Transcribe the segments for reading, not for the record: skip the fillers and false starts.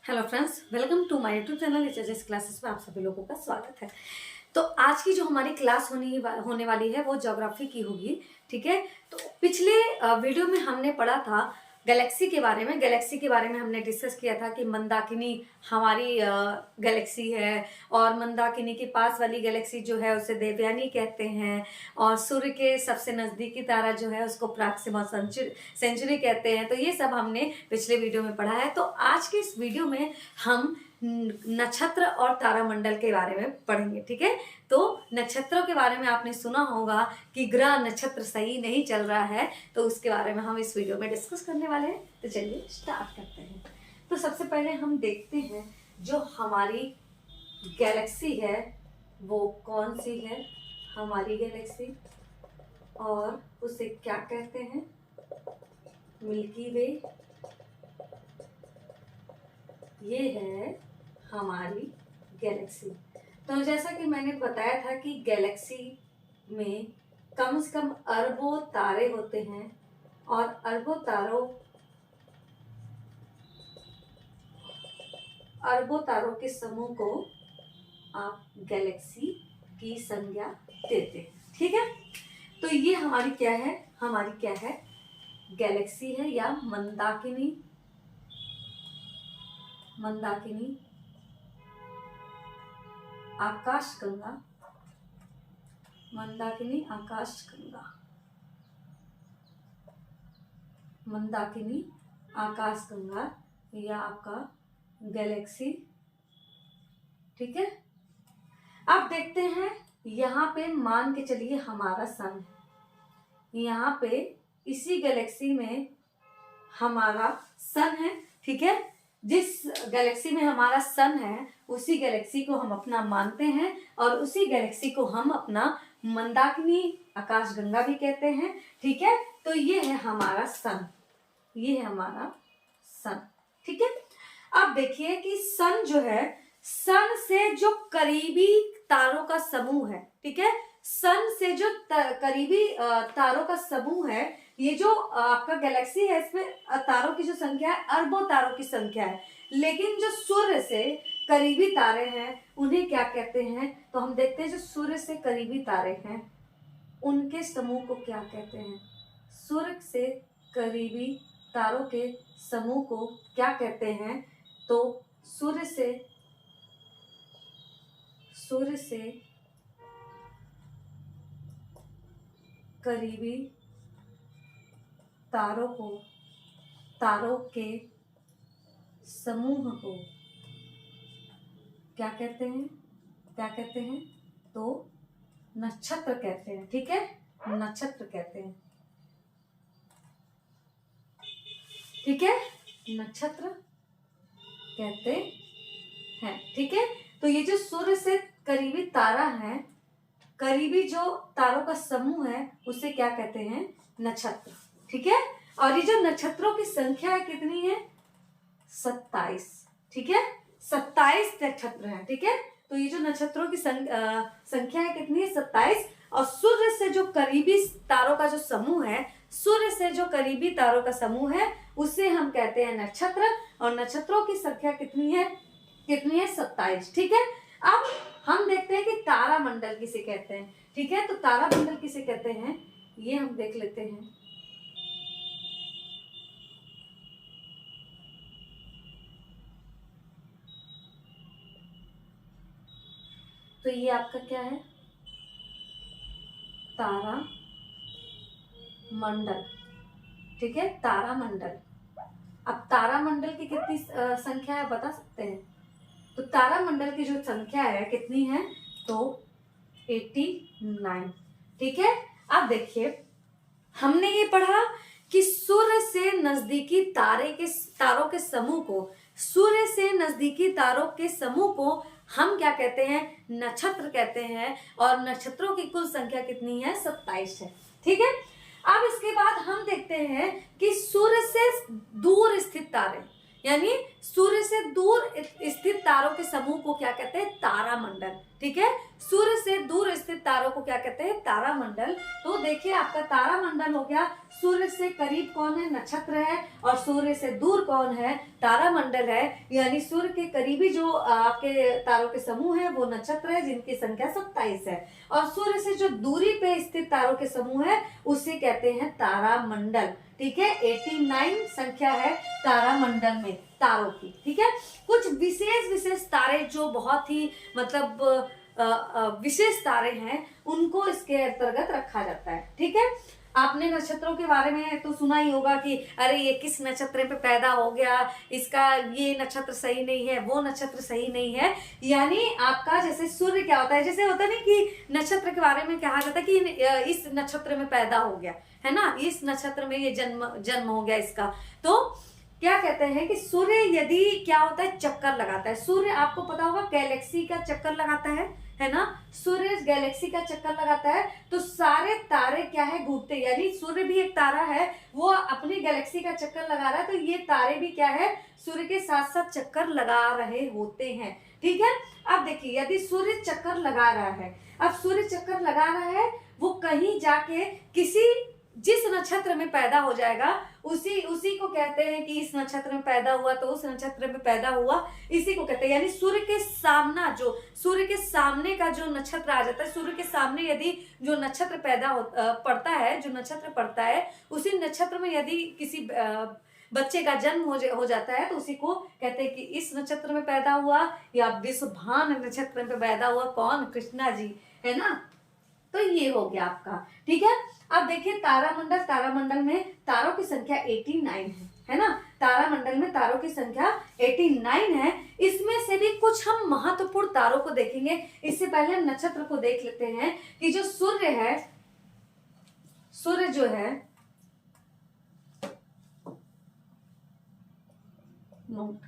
Hello friends, welcome to my YouTube channel HS classes में आप सभी लोगों का स्वागत है। तो आज की जो हमारी क्लास होने वाली है वो ज्योग्राफी की होगी। ठीक है, तो पिछले वीडियो में हमने पढ़ा था गैलेक्सी के बारे में। गैलेक्सी के बारे में हमने डिस्कस किया था कि मंदाकिनी हमारी गैलेक्सी है और मंदाकिनी के पास वाली गैलेक्सी जो है उसे देवयानी कहते हैं, और सूर्य के सबसे नज़दीकी तारा जो है उसको प्रॉक्सिमा सेंचुरी कहते हैं। तो ये सब हमने पिछले वीडियो में पढ़ा है। तो आज के इस वीडियो में हम नक्षत्र और तारामंडल के बारे में पढ़ेंगे। ठीक है, तो नक्षत्रों के बारे में आपने सुना होगा कि ग्रह नक्षत्र सही नहीं चल रहा है, तो उसके बारे में हम इस वीडियो में डिस्कस करने वाले हैं। तो चलिए स्टार्ट करते हैं। तो सबसे पहले हम देखते हैं जो हमारी गैलेक्सी है वो कौन सी है। हमारी गैलेक्सी, और उसे क्या कहते हैं? मिल्की वे। ये है हमारी गैलेक्सी। तो जैसा कि मैंने बताया था कि गैलेक्सी में कम से कम अरबों तारे होते हैं, और अरबों तारों के समूह को आप गैलेक्सी की संज्ञा देते हैं। ठीक है, तो ये हमारी क्या है? गैलेक्सी है, या मंदाकिनी आकाशगंगा। मंदाकिनी आकाशगंगा या आपका गैलेक्सी। ठीक है, अब देखते हैं यहाँ पे मान के चलिए हमारा सन है। यहाँ पे इसी गैलेक्सी में हमारा सन है। ठीक है, जिस गैलेक्सी में हमारा सन है उसी गैलेक्सी को हम अपना मानते हैं, और उसी गैलेक्सी को हम अपना मंदाकिनी आकाशगंगा भी कहते हैं। ठीक है, तो ये है हमारा सन। ठीक है, अब देखिए कि सन जो है, सन से जो करीबी तारों का समूह है। ठीक है, सन से जो करीबी तारों का समूह है, ये जो आपका गैलेक्सी है इसमें तारों की जो संख्या है अरबों तारों की संख्या है। लेकिन जो सूर्य से करीबी तारे हैं उन्हें क्या कहते हैं? तो हम देखते हैं जो सूर्य से करीबी तारे हैं उनके समूह को क्या कहते हैं? सूर्य से करीबी तारों के समूह को क्या कहते हैं? तो सूर्य से करीबी तारों के समूह को क्या कहते हैं? तो नक्षत्र कहते हैं। ठीक है, नक्षत्र कहते हैं। ठीक है, नक्षत्र कहते हैं। ठीक है, तो ये जो सूर्य से करीबी तारा है, करीबी जो तारों का समूह है उसे क्या कहते हैं? नक्षत्र। ठीक है, और ये जो नक्षत्रों की संख्या है कितनी है? 27। ठीक है, 27 नक्षत्र हैं। ठीक है, तो ये जो नक्षत्रों की संख्या है कितनी है? 27। और सूर्य से जो करीबी तारों का जो समूह है, सूर्य से जो करीबी तारों का समूह है उसे हम कहते हैं नक्षत्र, और नक्षत्रों की संख्या कितनी है? 27। ठीक है, अब हम देखते हैं कि तारामंडल किसे कहते हैं। ठीक है, तो तारामंडल किसे कहते हैं ये हम देख लेते हैं। तो ये आपका क्या है? तारामंडल। ठीक है, तारामंडल। अब तारामंडल की कितनी संख्या है बता सकते हैं? तो तारामंडल की जो संख्या है कितनी है? तो 89। ठीक है, अब देखिए हमने ये पढ़ा कि सूर्य से नजदीकी तारों के समूह को, सूर्य से नजदीकी तारों के समूह को हम क्या कहते हैं? नक्षत्र कहते हैं, और नक्षत्रों की कुल संख्या कितनी है? 27 है। ठीक है, अब इसके बाद हम देखते हैं कि सूर्य से दूर स्थित तारे, यानी सूर्य से दूर स्थित तारों के समूह को क्या कहते हैं? तारामंडल। ठीक है, सूर्य से दूर स्थित तारों को क्या कहते हैं? तारामंडल। तो देखिए आपका तारामंडल हो गया, सूर्य से करीब कौन है? नक्षत्र है, और सूर्य से दूर कौन है? तारामंडल है। यानी सूर्य के करीबी जो आपके तारों के समूह है वो नक्षत्र है, जिनकी संख्या 27 है, और सूर्य से जो दूरी पे स्थित तारों के समूह है उसे कहते हैं तारामंडल। ठीक है, 89 संख्या है तारामंडल में तारों की। ठीक है, कुछ विशेष तारे जो बहुत ही मतलब विशेष तारे हैं उनको इसके अंतर्गत रखा जाता है। ठीक है, आपने नक्षत्रों के बारे में तो सुना ही होगा कि अरे ये किस नक्षत्र पे पैदा हो गया, इसका ये नक्षत्र सही नहीं है, वो नक्षत्र सही नहीं है। यानी आपका जैसे सूर्य क्या होता है, जैसे होता नहीं कि नक्षत्र के बारे में कहा जाता है कि इस नक्षत्र में पैदा हो गया है ना, इस नक्षत्र में ये जन्म हो गया इसका। तो क्या कहते हैं कि सूर्य यदि क्या होता है, चक्कर लगाता है। सूर्य आपको पता होगा गैलेक्सी का चक्कर लगाता है ना, सूर्य गैलेक्सी का चक्कर लगाता है, तो सारे तारे क्या है? घूमते, यानी सूर्य भी एक तारा है, वो अपनी गैलेक्सी का चक्कर लगा रहा है, तो ये तारे भी क्या है? सूर्य के साथ साथ चक्कर लगा रहे होते हैं। ठीक है, अब देखिए यदि सूर्य चक्कर लगा रहा है, अब सूर्य चक्कर लगा रहा है, वो कहीं जाके किसी जिस नक्षत्र में पैदा हो जाएगा उसी को कहते हैं कि इस नक्षत्र में पैदा हुआ तो उस नक्षत्र में पैदा हुआ, इसी को कहते हैं। यानी सूर्य के सामने का जो नक्षत्र आ जाता है, सूर्य के सामने यदि जो नक्षत्र पड़ता है, उसी नक्षत्र में यदि किसी बच्चे का जन्म हो जाता है तो उसी को कहते हैं कि इस नक्षत्र में पैदा हुआ, या विषुवान नक्षत्र में पैदा हुआ। कौन? कृष्णा जी, है ना। तो ये हो गया आपका। ठीक है, अब देखिए तारामंडल में तारों की संख्या 89 है ना, तारामंडल में तारों की संख्या 89 है। इसमें से भी कुछ हम महत्वपूर्ण तारों को देखेंगे। इससे पहले हम नक्षत्र को देख लेते हैं कि जो सूर्य जो है नोट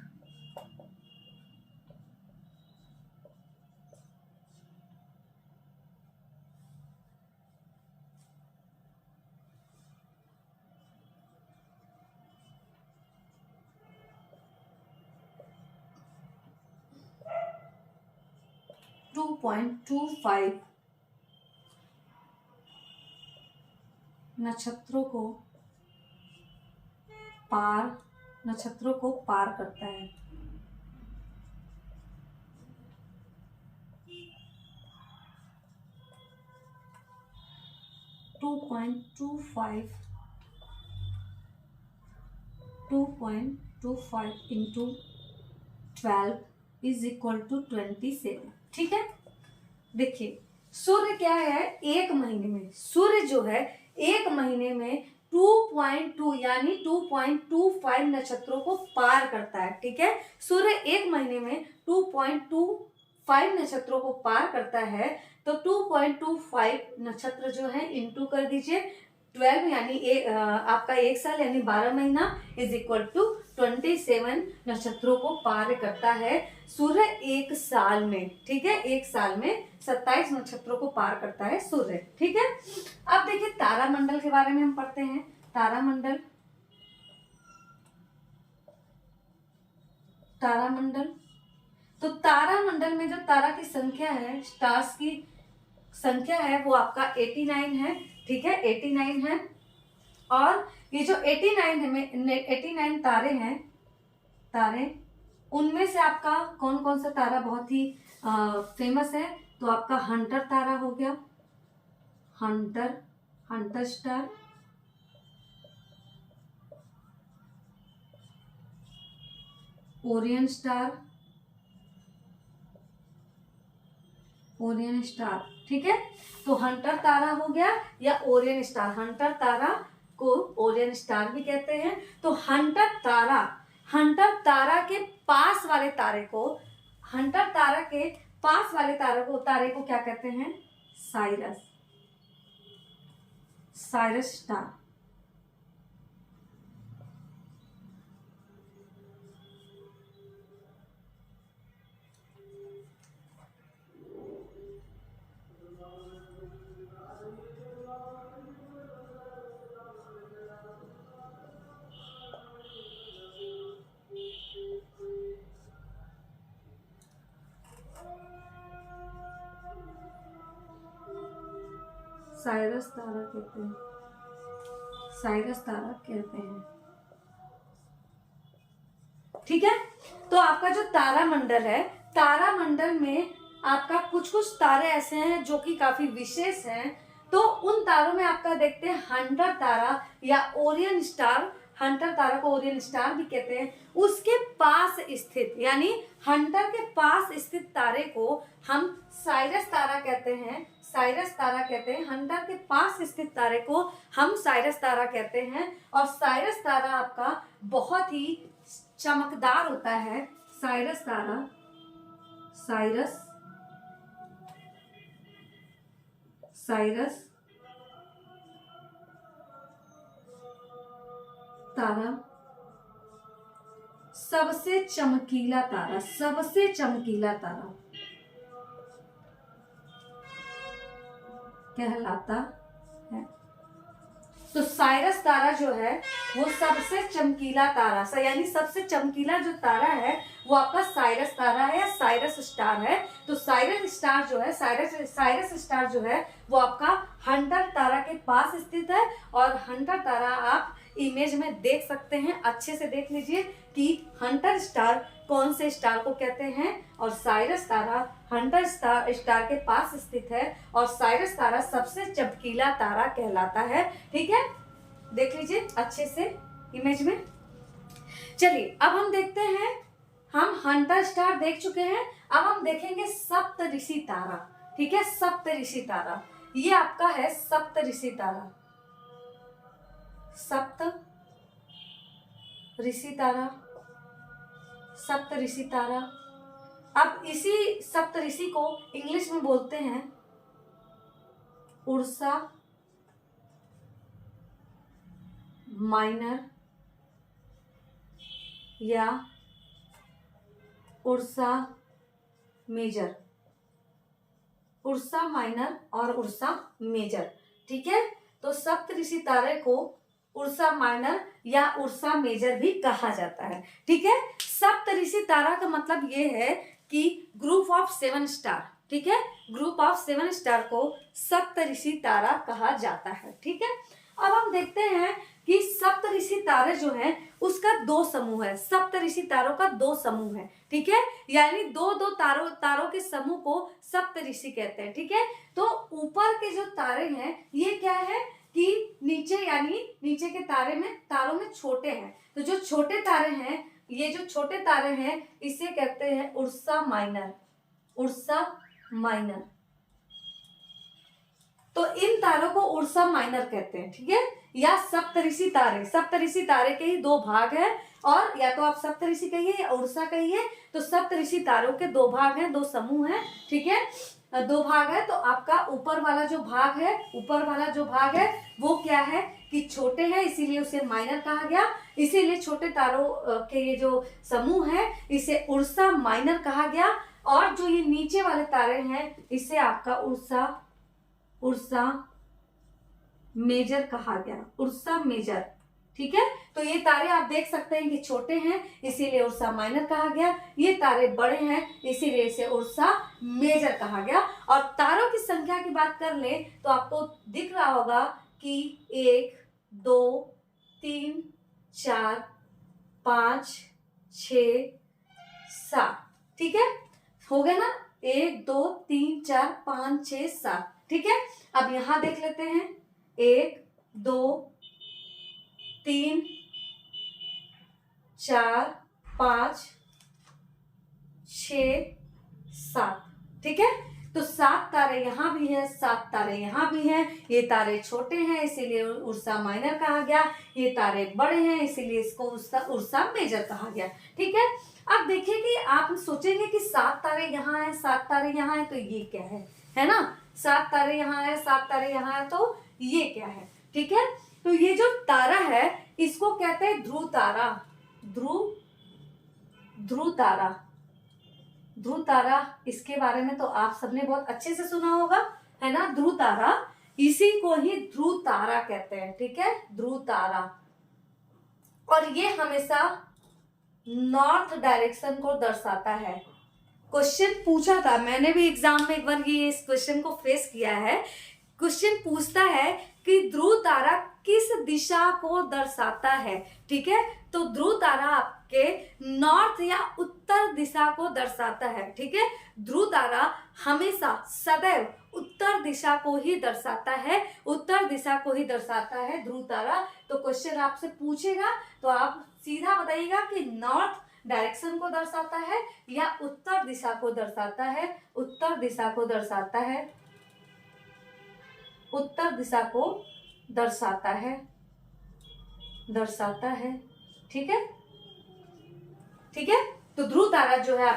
2.25 नक्षत्रों को पार करता है। Two point two five into 12 is equal to 27। ठीक है, देखिए सूर्य क्या है, एक महीने में सूर्य जो है एक महीने में 2.2 यानी 2.25 नक्षत्रों को पार करता है। ठीक है, सूर्य एक महीने में 2.25 नक्षत्रों को पार करता है। तो 2.25 नक्षत्र जो है इंटू कर दीजिए 12, यानी आपका एक साल यानी 12 महीना इज इक्वल टू 27 नक्षत्रों को पार करता है सूर्य एक साल में। ठीक है, एक साल में 27 नक्षत्रों को पार करता है सूर्य। ठीक है, अब देखिए तारामंडल के बारे में हम पढ़ते हैं। तारामंडल तो तारामंडल में जो तारा की संख्या है, स्टार्स की संख्या है, वो आपका 89 है। ठीक है, 89 है। और ये जो 89 तारे उनमें से आपका कौन कौन सा तारा बहुत ही फेमस है? तो आपका हंटर तारा हो गया, हंटर स्टार, ओरियन स्टार। ठीक है, तो हंटर तारा हो गया या ओरियन स्टार। हंटर तारा को ओरियन स्टार भी कहते हैं। तो हंटर तारा के पास वाले तारे को तारे को क्या कहते हैं? Cyrus star. साइरस तारा कहते हैं, साइरस तारा कहते हैं। ठीक है, तो आपका जो तारामंडल है, तारामंडल में आपका कुछ कुछ तारे ऐसे हैं जो कि काफी विशेष हैं। तो उन तारों में आपका देखते हैं हंटर तारा या ओरियन स्टार, हंटर तारा को ओरियन स्टार भी कहते हैं। उसके पास स्थित यानी हंटर के पास स्थित तारे को हम साइरस तारा कहते हैं, साइरस तारा कहते हैं। हंटर के पास स्थित तारे को हम साइरस तारा कहते हैं। और साइरस तारा आपका बहुत ही चमकदार होता है। साइरस तारा, साइरस साइरस तारा सबसे चमकीला तारा, सबसे चमकीला तारा कहलाता है। तो साइरस तारा जो है वो सबसे चमकीला तारा, यानी सबसे चमकीला जो तारा है वो आपका साइरस तारा है या साइरस स्टार है। तो साइरस स्टार जो है, साइरस स्टार जो है वो आपका हंटर तारा के पास स्थित है। और हंटर तारा आप इमेज में देख सकते हैं, अच्छे से देख लीजिए कि हंटर स्टार कौन से स्टार को कहते हैं। और साइरस तारा हंटर स्टार के पास स्थित है और साइरस तारा सबसे चमकीला तारा कहलाता है। ठीक है, देख लीजिए अच्छे से इमेज में। चलिए अब हम देखते हैं, हम हंटर स्टार देख चुके हैं, अब हम देखेंगे सप्तऋषि तारा। ठीक है, सप्तऋषि तारा ये आपका है सप्तऋषि तारा, सप्तऋषि तारा, सप्तऋषि तारा। अब इसी सप्तऋषि को इंग्लिश में बोलते हैं उर्सा माइनर या उर्सा मेजर, उर्सा माइनर और उर्सा मेजर। ठीक है, तो सप्तऋषि तारे को उर्सा माइनर या उर्सा मेजर भी कहा जाता है। ठीक है, सप्तऋषि तारा का मतलब ये है कि ग्रुप ऑफ 7 स्टार। ठीक है, ग्रुप ऑफ 7 स्टार को सप्तऋषि तारा कहा जाता है। ठीक है, अब हम देखते हैं कि सप्तऋषि तारे जो हैं उसका 2 समूह है, सप्तऋषि तारों का 2 समूह है। ठीक है, यानी दो तारों के समूह को सप्तऋषि कहते हैं। ठीक है, तो ऊपर के जो तारे हैं ये क्या है कि नीचे यानी नीचे के तारों में छोटे हैं। तो जो छोटे तारे हैं, ये जो छोटे तारे हैं इसे कहते हैं उर्सा माइनर, उर्सा माइनर। तो इन तारों को उर्सा माइनर कहते हैं। ठीक है, या सप्तऋषि तारे, सप्तऋषि तारे के ही 2 भाग हैं, और या तो आप सप्तऋषि कहिए या उर्सा कहिए। तो सप्तऋषि तारों के 2 भाग हैं, 2 समूह हैं। ठीक है, 2 भाग है। तो आपका ऊपर वाला जो भाग है, ऊपर वाला जो भाग है वो क्या है कि छोटे हैं, इसीलिए उसे माइनर कहा गया। इसीलिए छोटे तारों के ये जो समूह है इसे उर्सा माइनर कहा गया। और जो ये नीचे वाले तारे हैं इसे आपका उर्सा मेजर कहा गया, उर्सा मेजर। ठीक है, तो ये तारे आप देख सकते हैं कि छोटे हैं इसीलिए उर्सा माइनर कहा गया, ये तारे बड़े हैं इसीलिए इसे उर्सा मेजर कहा गया। और तारों की संख्या की बात कर ले तो आपको दिख रहा होगा कि 1 2 3 4 5 6 7। ठीक है, हो गया ना, 1 2 3 4 5 6 7। ठीक है, अब यहां देख लेते हैं 1 2 3 4 5 6 7। ठीक है, तो 7 तारे यहाँ भी हैं, 7 तारे यहाँ भी हैं। ये तारे छोटे हैं इसीलिए उर्सा माइनर कहा गया, ये तारे बड़े हैं इसीलिए इसको उर्सा मेजर कहा गया। ठीक है, अब देखिए कि आप सोचेंगे कि 7 तारे यहाँ हैं, 7 तारे यहाँ हैं, तो ये क्या है ना। 7 तारे यहाँ है, 7 तारे यहाँ है, तो ये क्या है। ठीक है, तो ये जो तारा है इसको कहते हैं ध्रुव तारा, ध्रुव तारा, ध्रुव तारा। इसके बारे में तो आप सबने बहुत अच्छे से सुना होगा, है ना। ध्रुव तारा, इसी को ही ध्रुव तारा कहते हैं। ठीक है, ध्रुव तारा। और ये हमेशा नॉर्थ डायरेक्शन को दर्शाता है। क्वेश्चन पूछा था मैंने भी एग्जाम में एक बार, ये इस क्वेश्चन को फेस किया है क्वेश्चन पूछता है कि ध्रुव तारा किस दिशा को दर्शाता है। ठीक है, तो ध्रुव तारा आपके नॉर्थ या उत्तर दिशा को दर्शाता है। ठीक है, ध्रुव तारा हमेशा सदैव उत्तर दिशा को ही दर्शाता है, उत्तर दिशा को ही दर्शाता है ध्रुव तारा। तो क्वेश्चन आपसे पूछेगा तो आप सीधा बताइएगा कि नॉर्थ डायरेक्शन को दर्शाता है या उत्तर दिशा को दर्शाता है। उत्तर दिशा को दर्शाता है, उत्तर दिशा को दर्शाता है, दर्शाता है। ठीक है, ठीक है, तो ध्रुव तारा जो है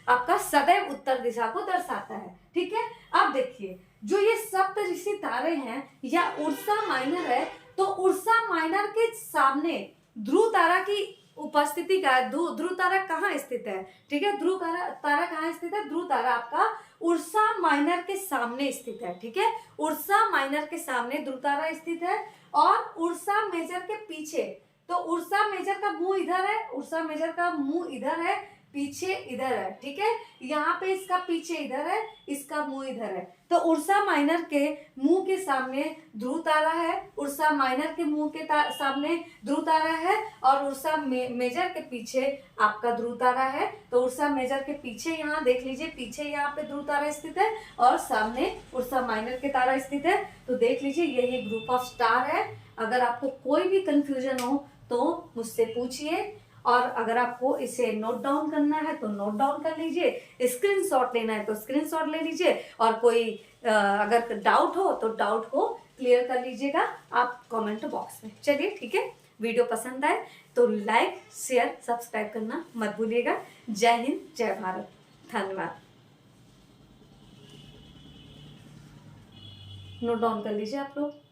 आपका सदैव उत्तर दिशा को दर्शाता है। ठीक है, अब देखिए जो ये सप्तऋषि तारे हैं या उर्सा माइनर है, तो उर्सा माइनर के सामने ध्रुव तारा की उपस्थिति का, ध्रुव तारा कहाँ स्थित है। ठीक है, ध्रुव तारा कहाँ स्थित है, ध्रुव तारा आपका उर्सा माइनर के सामने स्थित है। ठीक है, उर्सा माइनर के सामने ध्रुव तारा स्थित है और उर्सा मेजर के पीछे, तो उर्सा मेजर का मुंह इधर है, उर्सा मेजर का मुंह इधर है, पीछे इधर है। ठीक है, यहाँ पे इसका पीछे इधर है, इसका मुंह इधर है। तो उर्सा माइनर के मुंह के सामने ध्रुव तारा है, उर्सा माइनर के मुंह के सामने ध्रुव तारा है और उर्सा मेजर के पीछे आपका ध्रुव तारा है। तो उर्सा मेजर के पीछे यहाँ देख लीजिए, पीछे यहाँ पे ध्रुव तारा स्थित है और सामने उर्सा माइनर के तारा स्थित है। तो देख लीजिए ये ग्रुप ऑफ स्टार है। अगर आपको कोई भी कंफ्यूजन हो तो मुझसे पूछिए, और अगर आपको इसे नोट डाउन करना है तो नोट डाउन कर लीजिए, स्क्रीनशॉट लेना है तो स्क्रीनशॉट ले लीजिए, और कोई अगर डाउट हो तो डाउट को क्लियर कर लीजिएगा आप कमेंट बॉक्स में। चलिए ठीक है, वीडियो पसंद आए तो लाइक शेयर सब्सक्राइब करना मत भूलिएगा। जय हिंद, जय भारत, धन्यवाद। नोट डाउन कर लीजिए आप लोग।